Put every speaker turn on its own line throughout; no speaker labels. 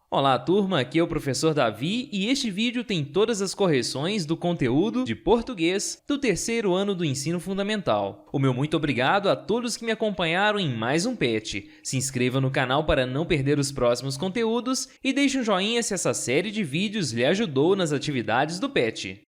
Olá turma, aqui é o professor Davi e este vídeo tem todas as correções do conteúdo de português do terceiro ano do ensino fundamental. O meu muito obrigado a todos que me acompanharam em mais um PET. Se inscreva no canal para não perder os próximos conteúdos e deixe um joinha se essa série de vídeos lhe ajudou nas atividades do PET.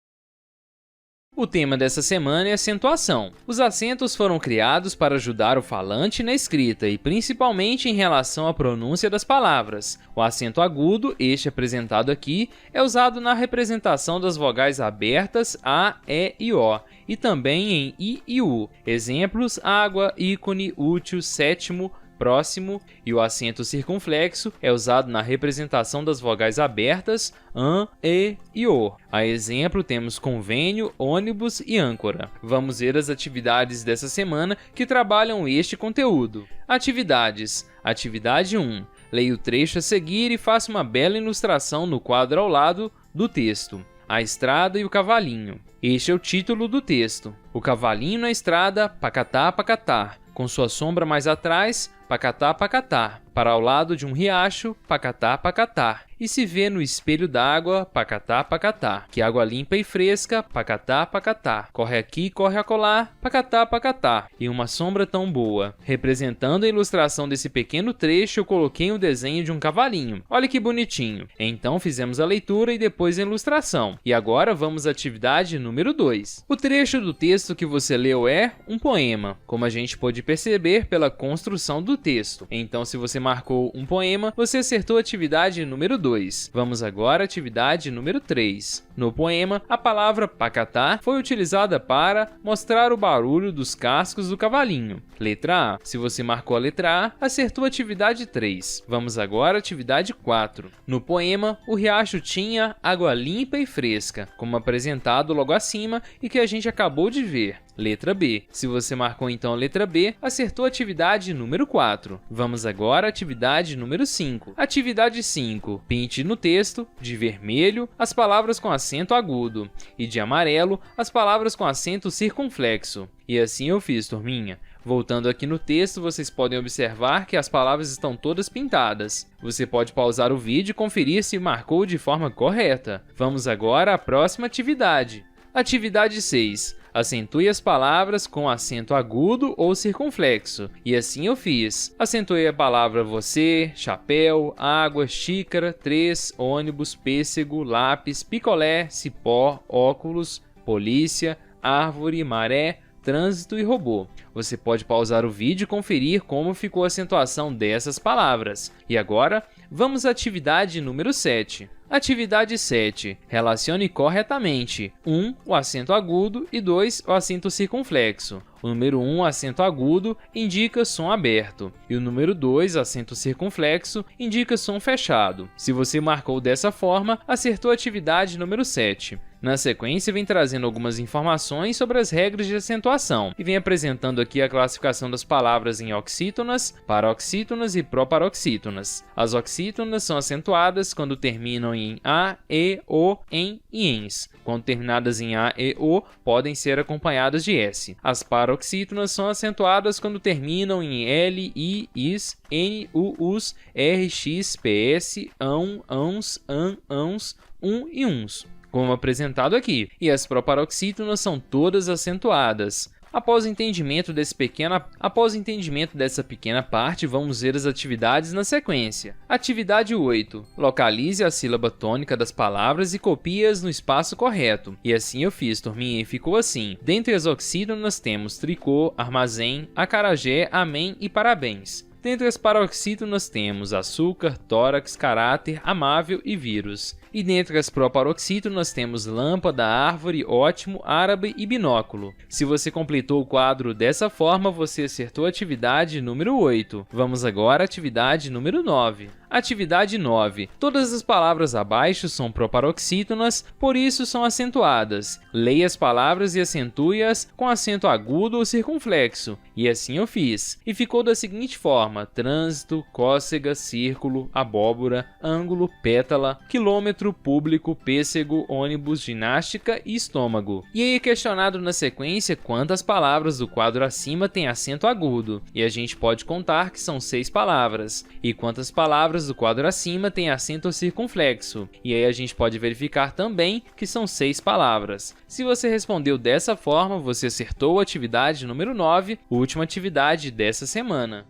O tema dessa semana é acentuação. Os acentos foram criados para ajudar o falante na escrita e principalmente em relação à pronúncia das palavras. O acento agudo, este apresentado aqui, é usado na representação das vogais abertas A, E e O, e também em I e U. Exemplos: água, ícone, útil, sétimo, próximo, e o acento circunflexo é usado na representação das vogais abertas an, e e o. A exemplo, temos convênio, ônibus e âncora. Vamos ver as atividades dessa semana que trabalham este conteúdo. Atividades. Atividade 1. Leia o trecho a seguir e faça uma bela ilustração no quadro ao lado do texto. A estrada e o cavalinho. Este é o título do texto. O cavalinho na estrada, pacatá, pacatá. Com sua sombra mais atrás, pacatá, pacatá. Para ao lado de um riacho, pacatá, pacatá. E se vê no espelho d'água, pacatá, pacatá. Que água limpa e fresca, pacatá, pacatá. Corre aqui, corre acolá, pacatá, pacatá. E uma sombra tão boa. Representando a ilustração desse pequeno trecho, eu coloquei um desenho de um cavalinho. Olha que bonitinho. Então fizemos a leitura e depois a ilustração. E agora vamos à atividade número 2. O trecho do texto que você leu é um poema, como a gente pôde perceber pela construção do texto. Então, se você marcou um poema, você acertou a atividade número 2. Vamos agora à atividade número 3. No poema, a palavra pacatá foi utilizada para mostrar o barulho dos cascos do cavalinho. Letra A. Se você marcou a letra A, acertou a atividade 3. Vamos agora à atividade 4. No poema, o riacho tinha água limpa e fresca, como apresentado logo acima e que a gente acabou de ver. Letra B. Se você marcou então a letra B, acertou a atividade número 4. Vamos agora à atividade número 5. Atividade 5. Pinte no texto, de vermelho, as palavras com acento agudo e de amarelo, as palavras com acento circunflexo. E assim eu fiz, turminha. Voltando aqui no texto, vocês podem observar que as palavras estão todas pintadas. Você pode pausar o vídeo e conferir se marcou de forma correta. Vamos agora à próxima atividade. Atividade 6. Acentue as palavras com acento agudo ou circunflexo. E assim eu fiz. Acentuei a palavra você, chapéu, água, xícara, 3, ônibus, pêssego, lápis, picolé, cipó, óculos, polícia, árvore, maré, trânsito e robô. Você pode pausar o vídeo e conferir como ficou a acentuação dessas palavras. E agora, vamos à atividade número 7. Atividade 7. Relacione corretamente. 1. O acento agudo e 2. O acento circunflexo. O número 1, acento agudo, indica som aberto, e o número 2, acento circunflexo, indica som fechado. Se você marcou dessa forma, acertou a atividade número 7. Na sequência, vem trazendo algumas informações sobre as regras de acentuação, e vem apresentando aqui a classificação das palavras em oxítonas, paroxítonas e proparoxítonas. As oxítonas são acentuadas quando terminam em A, E, O, EM e ENS. Quando terminadas em A, E, O, podem ser acompanhadas de S. As paroxítonas são acentuadas quando terminam em L, I, IS, N, U, US, R, X, PS, ão, ãos, ãos, e uns, como apresentado aqui. E as proparoxítonas são todas acentuadas. Após o entendimento dessa pequena parte, vamos ver as atividades na sequência. Atividade 8. Localize a sílaba tônica das palavras e copie-as no espaço correto. E assim eu fiz, turminha, e ficou assim. Dentre as oxítonas temos tricô, armazém, acarajé, amém e parabéns. Dentre as paroxítonas temos açúcar, tórax, caráter, amável e vírus. E dentre as proparoxítonas temos lâmpada, árvore, ótimo, árabe e binóculo. Se você completou o quadro dessa forma, você acertou a atividade número 8. Vamos agora à atividade número 9. Atividade 9. Todas as palavras abaixo são proparoxítonas, por isso são acentuadas. Leia as palavras e acentue-as com acento agudo ou circunflexo. E assim eu fiz. E ficou da seguinte forma: trânsito, cócega, círculo, abóbora, ângulo, pétala, quilômetro, parâmetro, público, pêssego, ônibus, ginástica e estômago. E aí é questionado na sequência quantas palavras do quadro acima tem acento agudo, e a gente pode contar que são 6 palavras, e quantas palavras do quadro acima tem acento circunflexo, e aí a gente pode verificar também que são 6 palavras. Se você respondeu dessa forma, você acertou a atividade número 9, última atividade dessa semana.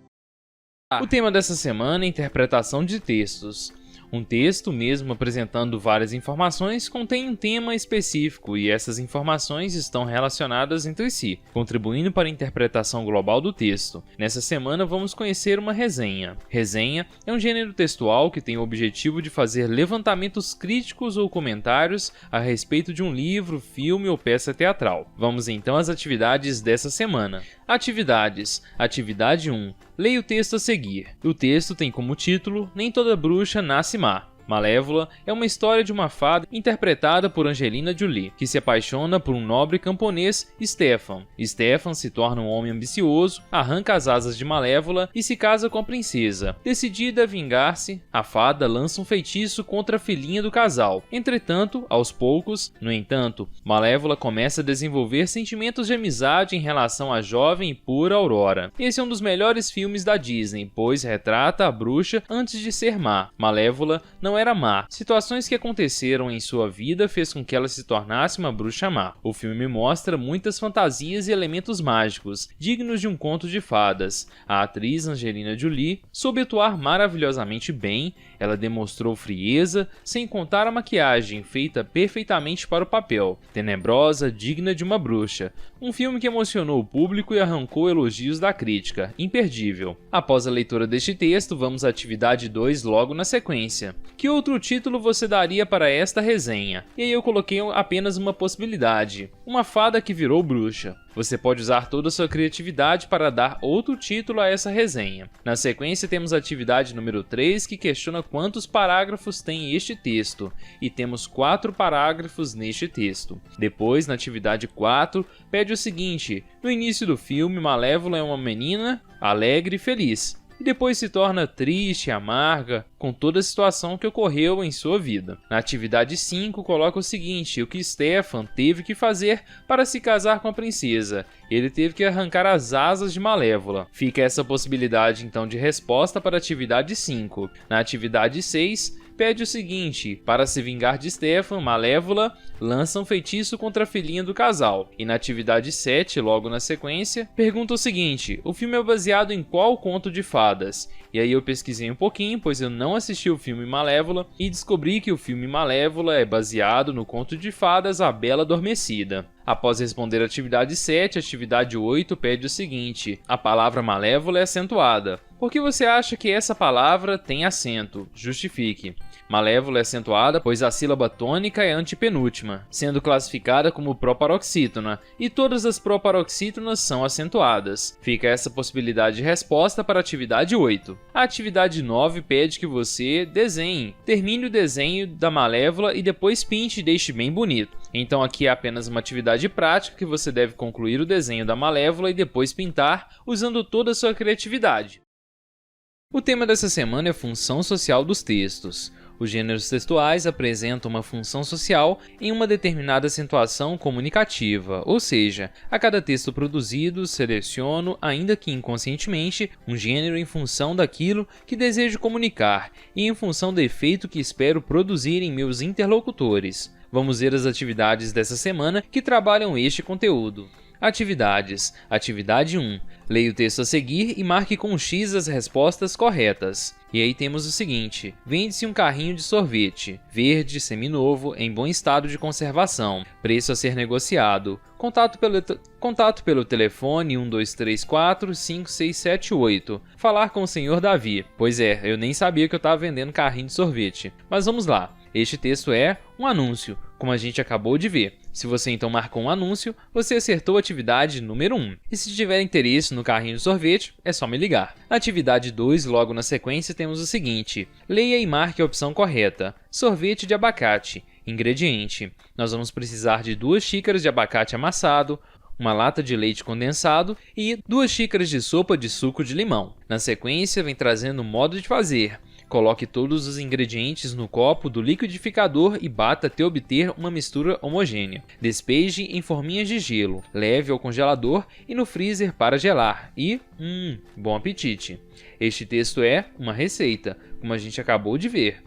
O tema dessa semana é interpretação de textos. Um texto, mesmo apresentando várias informações, contém um tema específico e essas informações estão relacionadas entre si, contribuindo para a interpretação global do texto. Nessa semana vamos conhecer uma resenha. Resenha é um gênero textual que tem o objetivo de fazer levantamentos críticos ou comentários a respeito de um livro, filme ou peça teatral. Vamos então às atividades dessa semana. Atividades. Atividade 1. Leia o texto a seguir. O texto tem como título Nem Toda Bruxa Nasce Má. Malévola é uma história de uma fada interpretada por Angelina Jolie, que se apaixona por um nobre camponês, Stefan. Stefan se torna um homem ambicioso, arranca as asas de Malévola e se casa com a princesa. Decidida a vingar-se, a fada lança um feitiço contra a filhinha do casal. Entretanto, aos poucos, no entanto, Malévola começa a desenvolver sentimentos de amizade em relação à jovem e pura Aurora. Esse é um dos melhores filmes da Disney, pois retrata a bruxa antes de ser má. Malévola não era má. Situações que aconteceram em sua vida fez com que ela se tornasse uma bruxa má. O filme mostra muitas fantasias e elementos mágicos, dignos de um conto de fadas. A atriz Angelina Jolie soube atuar maravilhosamente bem, ela demonstrou frieza, sem contar a maquiagem, feita perfeitamente para o papel, tenebrosa, digna de uma bruxa. Um filme que emocionou o público e arrancou elogios da crítica, imperdível. Após a leitura deste texto, vamos à atividade 2 logo na sequência. Que outro título você daria para esta resenha? E aí eu coloquei apenas uma possibilidade, uma fada que virou bruxa. Você pode usar toda a sua criatividade para dar outro título a essa resenha. Na sequência temos a atividade número 3 que questiona quantos parágrafos tem este texto, e temos 4 parágrafos neste texto. Depois, na atividade 4, pede o seguinte: no início do filme, Malévola é uma menina alegre e feliz, e depois se torna triste e amarga com toda a situação que ocorreu em sua vida. Na atividade 5 coloca o seguinte: o que Stefan teve que fazer para se casar com a princesa. Ele teve que arrancar as asas de Malévola. Fica essa possibilidade então de resposta para a atividade 5. Na atividade 6, pede o seguinte: para se vingar de Stefan, Malévola lança um feitiço contra a filhinha do casal. E na atividade 7, logo na sequência, pergunta o seguinte: o filme é baseado em qual conto de fadas? E aí eu pesquisei um pouquinho, pois eu não assisti o filme Malévola, e descobri que o filme Malévola é baseado no conto de fadas A Bela Adormecida. Após responder a atividade 7, a atividade 8 pede o seguinte: a palavra malévola é acentuada. Por que você acha que essa palavra tem acento? Justifique. Malévola é acentuada pois a sílaba tônica é antepenúltima, sendo classificada como proparoxítona, e todas as proparoxítonas são acentuadas. Fica essa possibilidade de resposta para a atividade 8. A atividade 9 pede que você desenhe. Termine o desenho da Malévola e depois pinte e deixe bem bonito. Então aqui é apenas uma atividade prática que você deve concluir o desenho da Malévola e depois pintar usando toda a sua criatividade. O tema dessa semana é função social dos textos. Os gêneros textuais apresentam uma função social em uma determinada acentuação comunicativa, ou seja, a cada texto produzido, seleciono, ainda que inconscientemente, um gênero em função daquilo que desejo comunicar e em função do efeito que espero produzir em meus interlocutores. Vamos ver as atividades dessa semana que trabalham este conteúdo. Atividades. Atividade 1. Leia o texto a seguir e marque com um X as respostas corretas. E aí temos o seguinte: vende-se um carrinho de sorvete, verde, seminovo, em bom estado de conservação, preço a ser negociado. Contato pelo telefone 1234 5678. Falar com o senhor Davi. Pois é, eu nem sabia que eu estava vendendo carrinho de sorvete. Mas vamos lá. Este texto é um anúncio, como a gente acabou de ver. Se você então marcou um anúncio, você acertou a atividade número 1. E se tiver interesse no carrinho de sorvete, é só me ligar. Na atividade 2, logo na sequência, temos o seguinte: leia e marque a opção correta. Sorvete de abacate. Ingrediente: nós vamos precisar de 2 xícaras de abacate amassado, uma lata de leite condensado e 2 xícaras de sopa de suco de limão. Na sequência, vem trazendo o modo de fazer. Coloque todos os ingredientes no copo do liquidificador e bata até obter uma mistura homogênea. Despeje em forminhas de gelo, leve ao congelador e no freezer para gelar e, bom apetite! Este texto é uma receita, como a gente acabou de ver.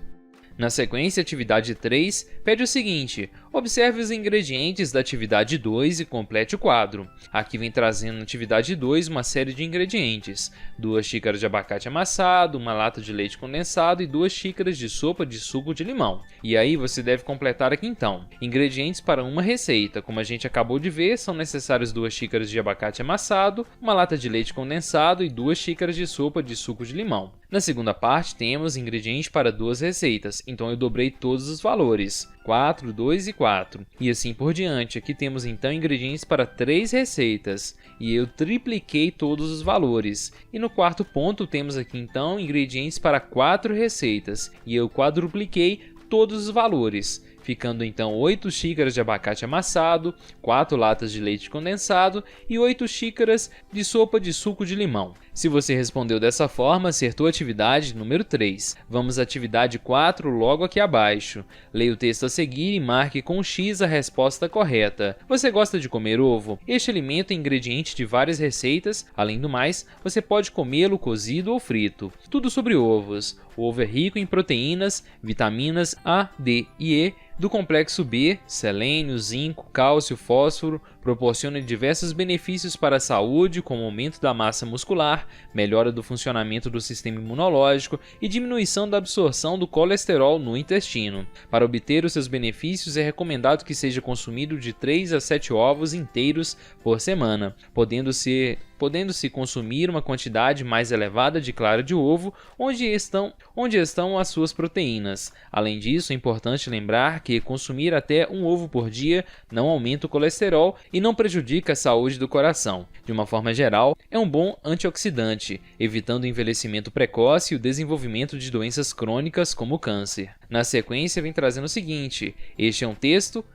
Na sequência, atividade 3 pede o seguinte: observe os ingredientes da atividade 2 e complete o quadro. Aqui vem trazendo na atividade 2 uma série de ingredientes: 2 xícaras de abacate amassado, uma lata de leite condensado e 2 xícaras de sopa de suco de limão. E aí você deve completar aqui então. Ingredientes para uma receita: como a gente acabou de ver, são necessários 2 xícaras de abacate amassado, uma lata de leite condensado e 2 xícaras de sopa de suco de limão. Na segunda parte temos ingredientes para 2 receitas, então eu dobrei todos os valores: 4, 2 e 4. E assim por diante. Aqui temos então ingredientes para 3 receitas, e eu tripliquei todos os valores. E no quarto ponto temos aqui então ingredientes para 4 receitas, e eu quadrupliquei todos os valores, ficando então 8 xícaras de abacate amassado, 4 latas de leite condensado e 8 xícaras de sopa de suco de limão. Se você respondeu dessa forma, acertou a atividade número 3. Vamos à atividade 4 logo aqui abaixo. Leia o texto a seguir e marque com X a resposta correta. Você gosta de comer ovo? Este alimento é ingrediente de várias receitas. Além do mais, você pode comê-lo cozido ou frito. Tudo sobre ovos. O ovo é rico em proteínas, vitaminas A, D e E, do complexo B, selênio, zinco, cálcio, fósforo, proporciona diversos benefícios para a saúde, como aumento da massa muscular, melhora do funcionamento do sistema imunológico e diminuição da absorção do colesterol no intestino. Para obter os seus benefícios, é recomendado que seja consumido de 3 a 7 ovos inteiros por semana, podendo-se consumir uma quantidade mais elevada de clara de ovo, onde estão as suas proteínas. Além disso, é importante lembrar que consumir até um ovo por dia não aumenta o colesterol e não prejudica a saúde do coração. De uma forma geral, é um bom antioxidante, evitando o envelhecimento precoce e o desenvolvimento de doenças crônicas como o câncer. Na sequência, vem trazendo o seguinte: este é um texto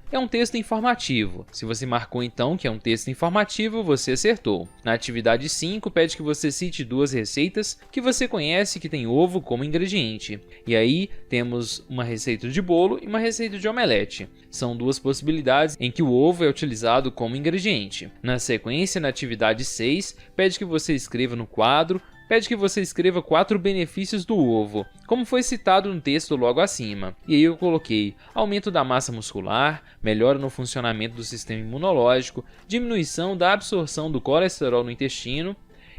informativo. Se você marcou então que é um texto informativo, você acertou. Na atividade 5, pede que você cite 2 receitas que você conhece que tem ovo como ingrediente. E aí, temos uma receita de bolo e uma receita de omelete. São 2 possibilidades em que o ovo é utilizado como ingrediente. Na sequência, na atividade 6, pede que você escreva no quadro 4 benefícios do ovo, como foi citado no texto logo acima. E aí eu coloquei aumento da massa muscular, melhora no funcionamento do sistema imunológico, diminuição da absorção do colesterol no intestino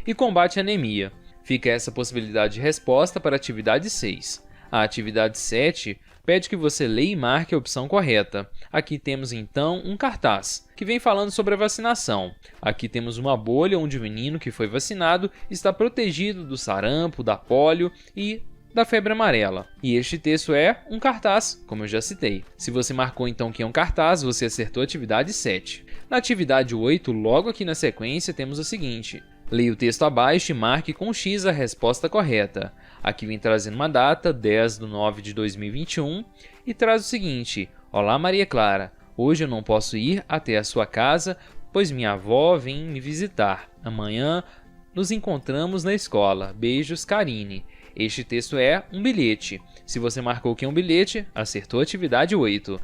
e combate à anemia. Fica essa possibilidade de resposta para a atividade 6. A atividade 7 pede que você leia e marque a opção correta. Aqui temos então um cartaz que vem falando sobre a vacinação. Aqui temos uma bolha onde o menino que foi vacinado está protegido do sarampo, da pólio e da febre amarela. E este texto é um cartaz, como eu já citei. Se você marcou então que é um cartaz, você acertou a atividade 7. Na atividade 8, logo aqui na sequência, temos o seguinte: leia o texto abaixo e marque com X a resposta correta. Aqui vem trazendo uma data, 10/9/2021, e traz o seguinte: olá Maria Clara, hoje eu não posso ir até a sua casa, pois minha avó vem me visitar. Amanhã nos encontramos na escola. Beijos, Karine. Este texto é um bilhete. Se você marcou que é um bilhete, acertou a atividade 8.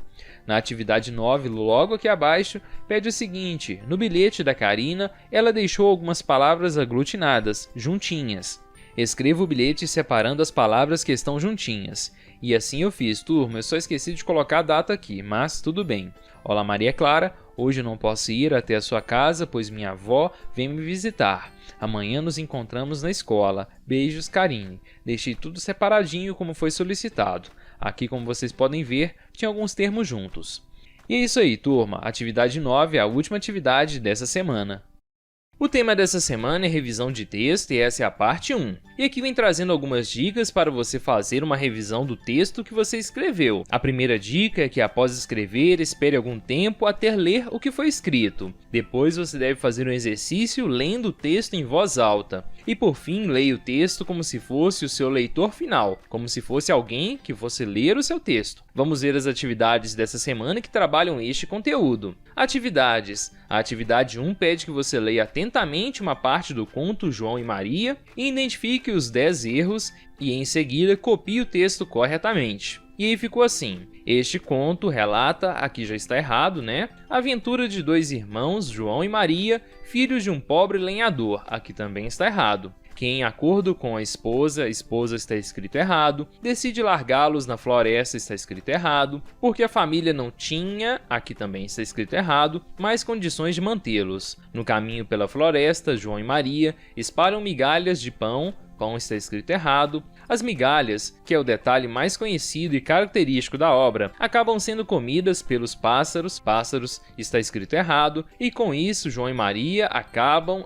Na atividade 9, logo aqui abaixo, pede o seguinte: no bilhete da Karina, ela deixou algumas palavras aglutinadas, juntinhas. Escreva o bilhete separando as palavras que estão juntinhas. E assim eu fiz, turma, eu só esqueci de colocar a data aqui, mas tudo bem. Olá Maria Clara, hoje eu não posso ir até a sua casa, pois minha avó vem me visitar. Amanhã nos encontramos na escola. Beijos, Karine. Deixei tudo separadinho como foi solicitado. Aqui, como vocês podem ver, tinha alguns termos juntos. E é isso aí, turma. Atividade 9 é a última atividade dessa semana. O tema dessa semana é revisão de texto e essa é a parte 1. E aqui vem trazendo algumas dicas para você fazer uma revisão do texto que você escreveu. A primeira dica é que após escrever, espere algum tempo até ler o que foi escrito. Depois você deve fazer um exercício lendo o texto em voz alta. E por fim, leia o texto como se fosse o seu leitor final, como se fosse alguém que fosse ler o seu texto. Vamos ver as atividades dessa semana que trabalham este conteúdo. Atividades. A atividade 1 pede que você leia atentamente uma parte do conto João e Maria e identifique os 10 erros e em seguida copie o texto corretamente. E aí ficou assim: este conto relata, aqui já está errado, né? A aventura de dois irmãos, João e Maria, filhos de um pobre lenhador, aqui também está errado. Que, em acordo com a esposa está escrito errado, decide largá-los na floresta, está escrito errado, porque a família não tinha, aqui também está escrito errado, mais condições de mantê-los. No caminho pela floresta, João e Maria espalham migalhas de pão está escrito errado. As migalhas, que é o detalhe mais conhecido e característico da obra, acabam sendo comidas pelos pássaros está escrito errado, e com isso João e Maria acabam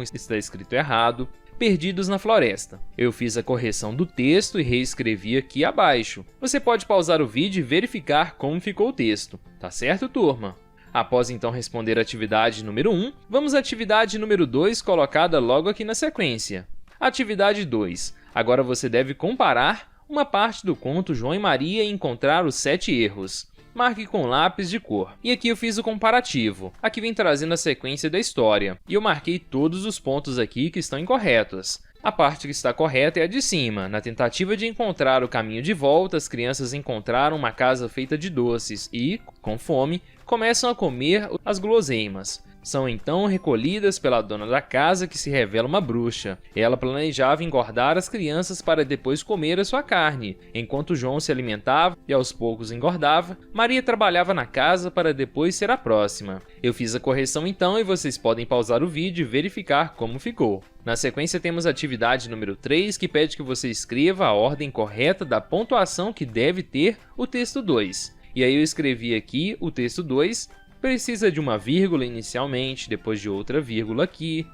está escrito errado, perdidos na floresta. Eu fiz a correção do texto e reescrevi aqui abaixo. Você pode pausar o vídeo e verificar como ficou o texto. Tá certo, turma? Após então responder a atividade número 1, vamos à atividade número 2 colocada logo aqui na sequência. Atividade 2. Agora você deve comparar uma parte do conto João e Maria e encontrar os 7 erros. Marque com lápis de cor. E aqui eu fiz o comparativo. Aqui vem trazendo a sequência da história. E eu marquei todos os pontos aqui que estão incorretos. A parte que está correta é a de cima. Na tentativa de encontrar o caminho de volta, as crianças encontraram uma casa feita de doces e, com fome, começam a comer as guloseimas. São então recolhidas pela dona da casa, que se revela uma bruxa. Ela planejava engordar as crianças para depois comer a sua carne. Enquanto João se alimentava e aos poucos engordava, Maria trabalhava na casa para depois ser a próxima. Eu fiz a correção então e vocês podem pausar o vídeo e verificar como ficou. Na sequência temos a atividade número 3, que pede que você escreva a ordem correta da pontuação que deve ter o texto 2. E aí eu escrevi aqui o texto 2, precisa de uma vírgula inicialmente, depois de outra vírgula aqui,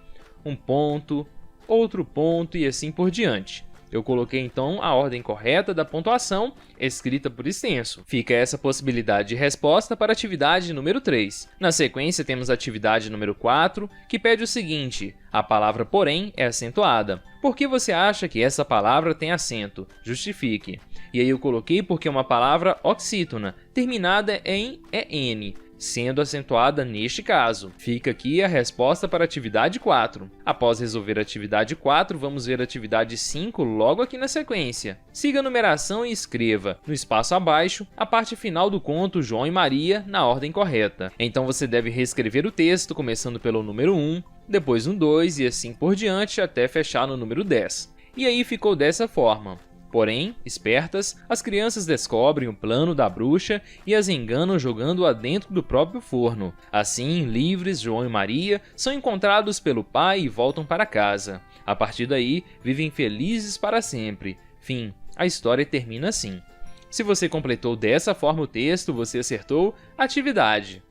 um ponto, outro ponto e assim por diante. Eu coloquei então a ordem correta da pontuação, escrita por extenso. Fica essa possibilidade de resposta para a atividade número 3. Na sequência temos a atividade número 4, que pede o seguinte: a palavra porém é acentuada. Por que você acha que essa palavra tem acento? Justifique. E aí eu coloquei porque é uma palavra oxítona, terminada em EN, sendo acentuada neste caso. Fica aqui a resposta para a atividade 4. Após resolver a atividade 4, vamos ver a atividade 5 logo aqui na sequência. Siga a numeração e escreva, no espaço abaixo, a parte final do conto João e Maria na ordem correta. Então você deve reescrever o texto começando pelo número 1, depois no 2 e assim por diante até fechar no número 10. E aí ficou dessa forma. Porém, espertas, as crianças descobrem o plano da bruxa e as enganam jogando-a dentro do próprio forno. Assim, livres, João e Maria são encontrados pelo pai e voltam para casa. A partir daí, vivem felizes para sempre. Fim. A história termina assim. Se você completou dessa forma o texto, você acertou a atividade.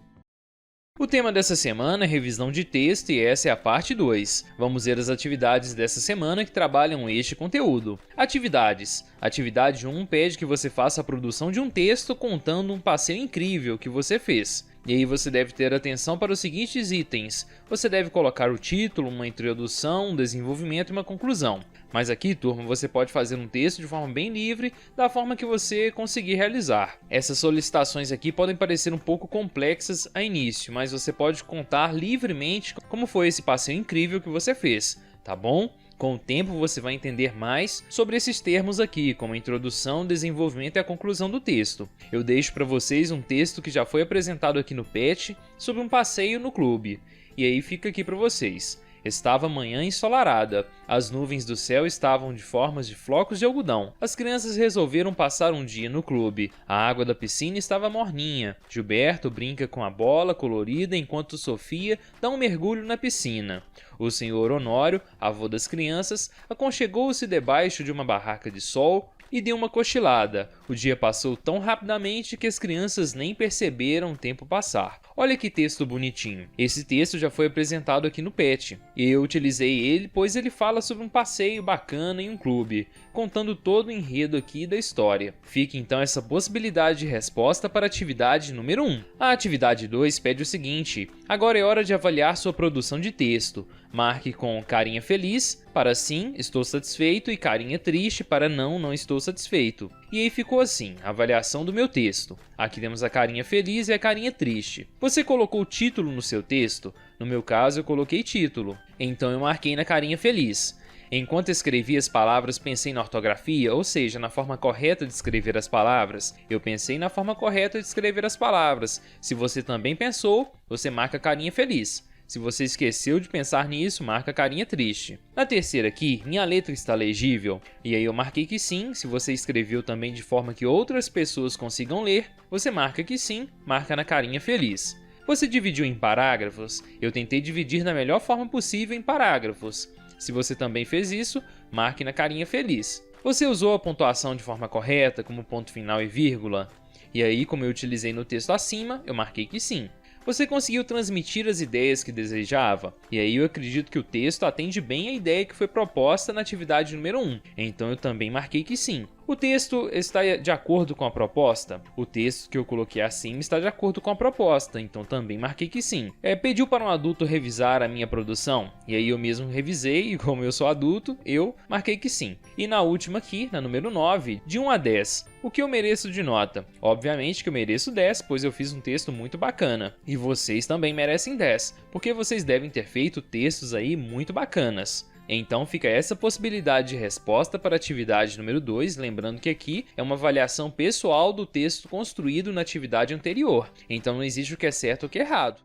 O tema dessa semana é revisão de texto e essa é a parte 2. Vamos ver as atividades dessa semana que trabalham este conteúdo. Atividades. Atividade 1 pede que você faça a produção de um texto contando um passeio incrível que você fez. E aí você deve ter atenção para os seguintes itens. Você deve colocar o título, uma introdução, um desenvolvimento e uma conclusão. Mas aqui, turma, você pode fazer um texto de forma bem livre, da forma que você conseguir realizar. Essas solicitações aqui podem parecer um pouco complexas a início, mas você pode contar livremente como foi esse passeio incrível que você fez, tá bom? Com o tempo você vai entender mais sobre esses termos aqui, como a introdução, desenvolvimento e a conclusão do texto. Eu deixo para vocês um texto que já foi apresentado aqui no PET sobre um passeio no clube. E aí fica aqui para vocês. Estava manhã ensolarada. As nuvens do céu estavam de formas de flocos de algodão. As crianças resolveram passar um dia no clube. A água da piscina estava morninha. Gilberto brinca com a bola colorida enquanto Sofia dá um mergulho na piscina. O senhor Honório, avô das crianças, aconchegou-se debaixo de uma barraca de sol e deu uma cochilada. O dia passou tão rapidamente que as crianças nem perceberam o tempo passar. Olha que texto bonitinho. Esse texto já foi apresentado aqui no PET. E eu utilizei ele pois ele fala sobre um passeio bacana em um clube, contando todo o enredo aqui da história. Fica então essa possibilidade de resposta para a atividade número 1. A atividade 2 pede o seguinte: agora é hora de avaliar sua produção de texto. Marque com carinha feliz para sim, estou satisfeito, e carinha triste para não, não estou satisfeito. E aí ficou assim, a avaliação do meu texto. Aqui temos a carinha feliz e a carinha triste. Você colocou título no seu texto? No meu caso, eu coloquei título. Então eu marquei na carinha feliz. Enquanto escrevi as palavras, pensei na ortografia, ou seja, na forma correta de escrever as palavras. Eu pensei na forma correta de escrever as palavras. Se você também pensou, você marca carinha feliz. Se você esqueceu de pensar nisso, marca carinha triste. Na terceira aqui, minha letra está legível? E aí eu marquei que sim. Se você escreveu também de forma que outras pessoas consigam ler, você marca que sim, marca na carinha feliz. Você dividiu em parágrafos? Eu tentei dividir da melhor forma possível em parágrafos. Se você também fez isso, marque na carinha feliz. Você usou a pontuação de forma correta, como ponto final e vírgula? E aí, como eu utilizei no texto acima, eu marquei que sim. Você conseguiu transmitir as ideias que desejava? E aí eu acredito que o texto atende bem à ideia que foi proposta na atividade número 1, então eu também marquei que sim. O texto está de acordo com a proposta? O texto que eu coloquei acima está de acordo com a proposta, então também marquei que sim. Pediu para um adulto revisar a minha produção? E aí eu mesmo revisei, e como eu sou adulto, eu marquei que sim. E na última aqui, na número 9, de 1 a 10, o que eu mereço de nota? Obviamente que eu mereço 10, pois eu fiz um texto muito bacana. E vocês também merecem 10, porque vocês devem ter feito textos aí muito bacanas. Então fica essa possibilidade de resposta para a atividade número 2, lembrando que aqui é uma avaliação pessoal do texto construído na atividade anterior, então não existe o que é certo ou o que é errado.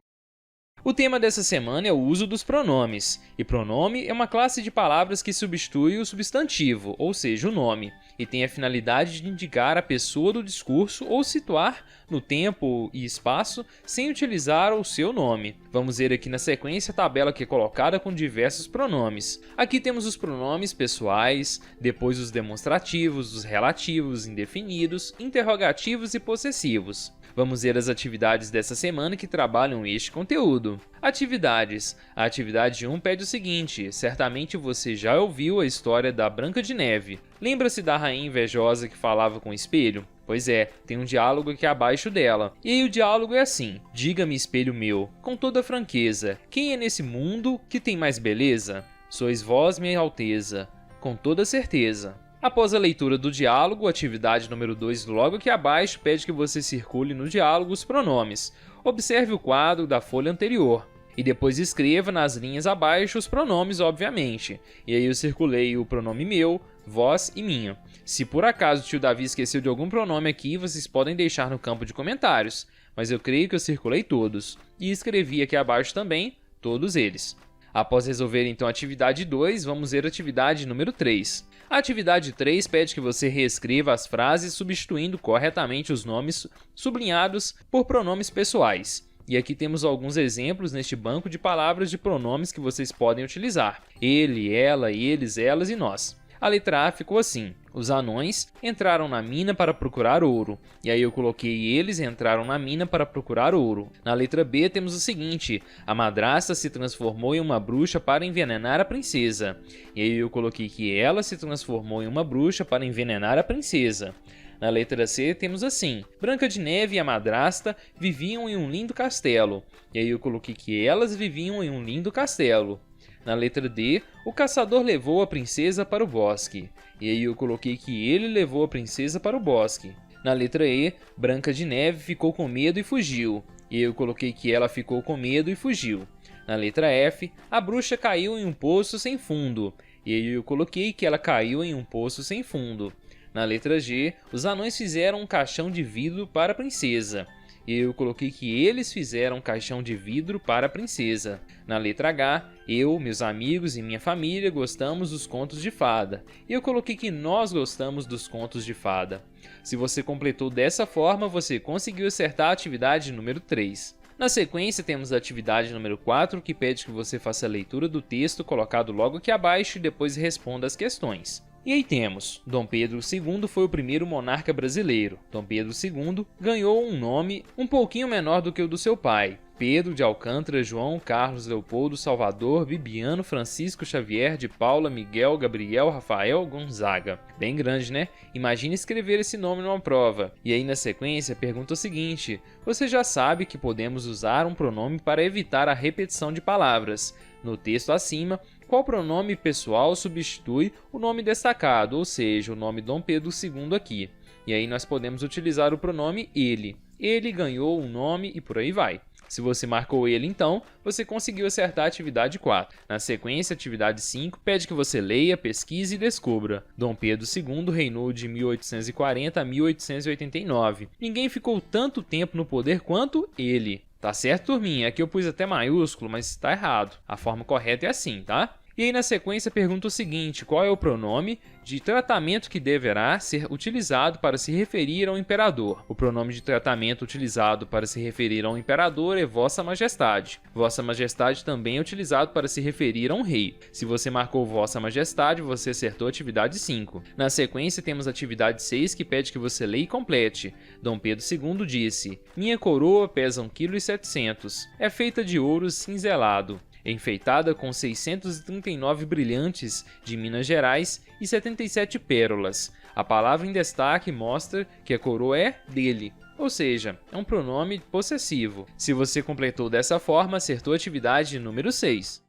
O tema dessa semana é o uso dos pronomes, e pronome é uma classe de palavras que substitui o substantivo, ou seja, o nome, e tem a finalidade de indicar a pessoa do discurso ou situar no tempo e espaço sem utilizar o seu nome. Vamos ver aqui na sequência a tabela que é colocada com diversos pronomes. Aqui temos os pronomes pessoais, depois os demonstrativos, os relativos, indefinidos, interrogativos e possessivos. Vamos ver as atividades dessa semana que trabalham este conteúdo. Atividades. A atividade 1 pede o seguinte: certamente você já ouviu a história da Branca de Neve. Lembra-se da rainha invejosa que falava com o espelho? Pois é, tem um diálogo aqui abaixo dela. E aí o diálogo é assim: diga-me, espelho meu, com toda franqueza, quem é nesse mundo que tem mais beleza? Sois vós, minha alteza, com toda certeza. Após a leitura do diálogo, a atividade número 2 logo aqui abaixo pede que você circule no diálogo os pronomes. Observe o quadro da folha anterior. E depois escreva nas linhas abaixo os pronomes, obviamente. E aí eu circulei o pronome meu, vós e minha. Se por acaso o tio Davi esqueceu de algum pronome aqui, vocês podem deixar no campo de comentários. Mas eu creio que eu circulei todos. E escrevi aqui abaixo também todos eles. Após resolver então a atividade 2, vamos ver a atividade número 3. A atividade 3 pede que você reescreva as frases substituindo corretamente os nomes sublinhados por pronomes pessoais. E aqui temos alguns exemplos neste banco de palavras de pronomes que vocês podem utilizar: ele, ela, eles, elas e nós. A letra A ficou assim: os anões entraram na mina para procurar ouro. E aí eu coloquei eles entraram na mina para procurar ouro. Na letra B temos o seguinte: a madrasta se transformou em uma bruxa para envenenar a princesa. E aí eu coloquei que ela se transformou em uma bruxa para envenenar a princesa. Na letra C temos assim: Branca de Neve e a madrasta viviam em um lindo castelo. E aí eu coloquei que elas viviam em um lindo castelo. Na letra D, o caçador levou a princesa para o bosque. E aí eu coloquei que ele levou a princesa para o bosque. Na letra E, Branca de Neve ficou com medo e fugiu. E aí eu coloquei que ela ficou com medo e fugiu. Na letra F, a bruxa caiu em um poço sem fundo. E aí eu coloquei que ela caiu em um poço sem fundo. Na letra G, os anões fizeram um caixão de vidro para a princesa. E eu coloquei que eles fizeram um caixão de vidro para a princesa. Na letra H, eu, meus amigos e minha família gostamos dos contos de fada. E eu coloquei que nós gostamos dos contos de fada. Se você completou dessa forma, você conseguiu acertar a atividade número 3. Na sequência, temos a atividade número 4, que pede que você faça a leitura do texto colocado logo aqui abaixo e depois responda as questões. E aí temos: Dom Pedro II foi o primeiro monarca brasileiro. Dom Pedro II ganhou um nome um pouquinho menor do que o do seu pai. Pedro, de Alcântara, João, Carlos, Leopoldo, Salvador, Bibiano, Francisco, Xavier, de Paula, Miguel, Gabriel, Rafael, Gonzaga. Bem grande, né? Imagine escrever esse nome numa prova. E aí na sequência pergunta o seguinte: você já sabe que podemos usar um pronome para evitar a repetição de palavras. No texto acima, qual pronome pessoal substitui o nome destacado, ou seja, o nome Dom Pedro II aqui? E aí nós podemos utilizar o pronome ele. Ele ganhou um nome e por aí vai. Se você marcou ele, então, você conseguiu acertar a atividade 4. Na sequência, a atividade 5 pede que você leia, pesquise e descubra. Dom Pedro II reinou de 1840 a 1889. Ninguém ficou tanto tempo no poder quanto ele. Tá certo, turminha? Aqui eu pus até maiúsculo, mas tá errado. A forma correta é assim, tá? E aí na sequência pergunta o seguinte: qual é o pronome de tratamento que deverá ser utilizado para se referir ao imperador? O pronome de tratamento utilizado para se referir ao imperador é Vossa Majestade. Vossa Majestade também é utilizado para se referir a um rei. Se você marcou Vossa Majestade, você acertou a atividade 5. Na sequência temos a atividade 6, que pede que você leia e complete. Dom Pedro II disse: minha coroa pesa 1,7 kg. É feita de ouro cinzelado, enfeitada com 639 brilhantes de Minas Gerais e 77 pérolas. A palavra em destaque mostra que a coroa é dele, ou seja, é um pronome possessivo. Se você completou dessa forma, acertou a atividade número 6.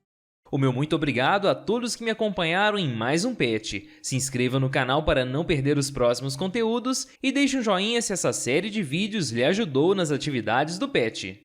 O meu muito obrigado a todos que me acompanharam em mais um PET. Se inscreva no canal para não perder os próximos conteúdos e deixe um joinha se essa série de vídeos lhe ajudou nas atividades do PET.